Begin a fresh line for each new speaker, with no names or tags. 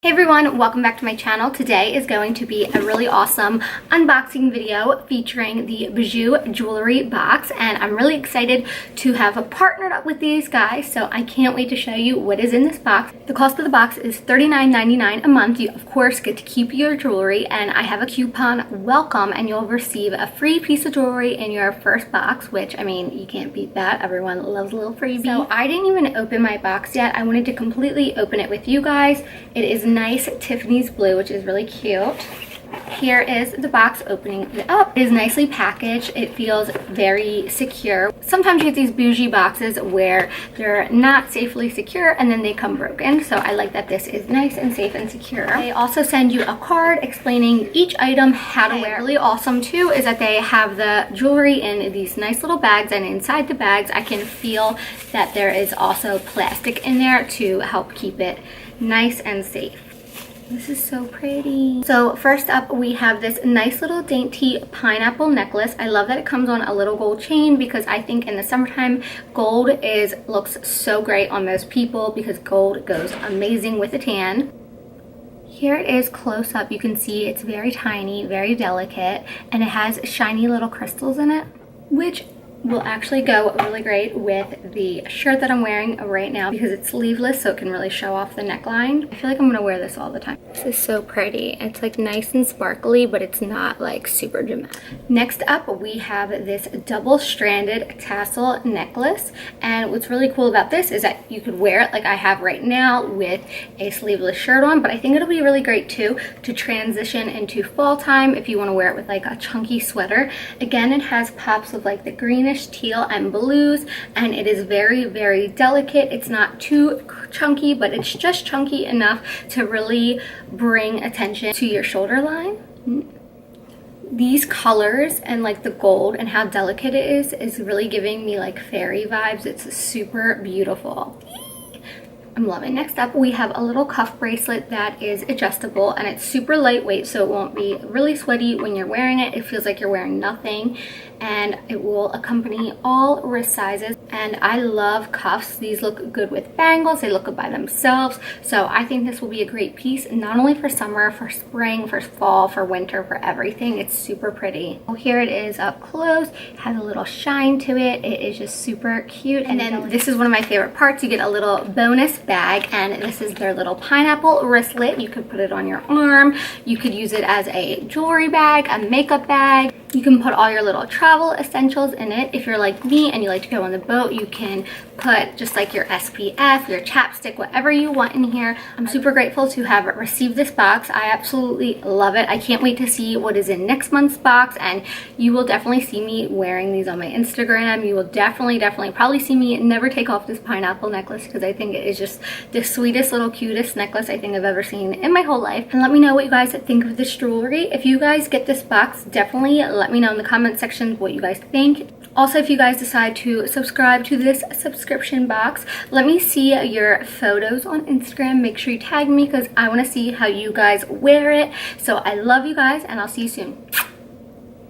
Hey everyone, welcome back to my channel. Today is going to be a really awesome unboxing video featuring the Bijoux jewelry box, and I'm really excited to have partnered up with these guys, so I can't wait to show you what is in this box. The cost of the box is $39.99 a month. You of course get to keep your jewelry, and I have a coupon welcome and you'll receive a free piece of jewelry in your first box, which I mean, you can't beat that. Everyone loves a little freebie. So I didn't even open my box yet. I wanted to completely open it with you guys. It is nice Tiffany's blue, which is really cute. Here is the box. Opening it up, it is nicely packaged. It feels very secure. Sometimes you get these bougie boxes where they're not safely secure and then they come broken, so I like that this is nice and safe and secure. They also send you a card explaining each item, how to wear. Really awesome too is that they have the jewelry in these nice little bags, and inside the bags I can feel that there is also plastic in there to help keep it nice and safe. This is so pretty. So first up, we have this nice little dainty pineapple necklace. I love that it comes on a little gold chain because I think in the summertime gold looks so great on most people because gold goes amazing with a tan. Here it is close up. You can see it's very tiny, very delicate, and it has shiny little crystals in it, which will actually go really great with the shirt that I'm wearing right now because it's sleeveless, so it can really show off the neckline. I feel like I'm gonna wear this all the time. This is so pretty. It's like nice and sparkly, but it's not like super dramatic. Next up, we have this double-stranded tassel necklace, and what's really cool about this is that you could wear it like I have right now with a sleeveless shirt on, but I think it'll be really great too to transition into fall time if you want to wear it with like a chunky sweater. Again, it has pops of like the greenish, teal, and blues, and it is very delicate. It's not too chunky, but it's just chunky enough to really bring attention to your shoulder line. These colors and like the gold and how delicate it is really giving me like fairy vibes. It's super beautiful. I'm loving it. Next up, we have a little cuff bracelet that is adjustable, and it's super lightweight, so it won't be really sweaty when you're wearing it. It feels like you're wearing nothing, and it will accompany all wrist sizes. And I love cuffs. These look good with bangles. They look good by themselves. So I think this will be a great piece, not only for summer, for spring, for fall, for winter, for everything. It's super pretty. Oh, here it is up close. It has a little shine to it. It is just super cute. And then this is one of my favorite parts. You get a little bonus bag, and this is their little pineapple wristlet. You could put it on your arm. You could use it as a jewelry bag, a makeup bag. You can put all your little travel essentials in it. If you're like me and you like to go on the boat, you can put just like your SPF, your chapstick, whatever you want in here. I'm super grateful to have received this box. I absolutely love it. I can't wait to see what is in next month's box, and you will definitely see me wearing these on my Instagram. You will definitely probably see me never take off this pineapple necklace because I think it is just the sweetest little cutest necklace I think I've ever seen in my whole life. And let me know what you guys think of this jewelry. If you guys get this box, definitely let me know in the comment section what you guys think. Also, if you guys decide to subscribe to this subscription box, let me see your photos on Instagram. Make sure you tag me because I want to see how you guys wear it. So I love you guys, and I'll see you soon.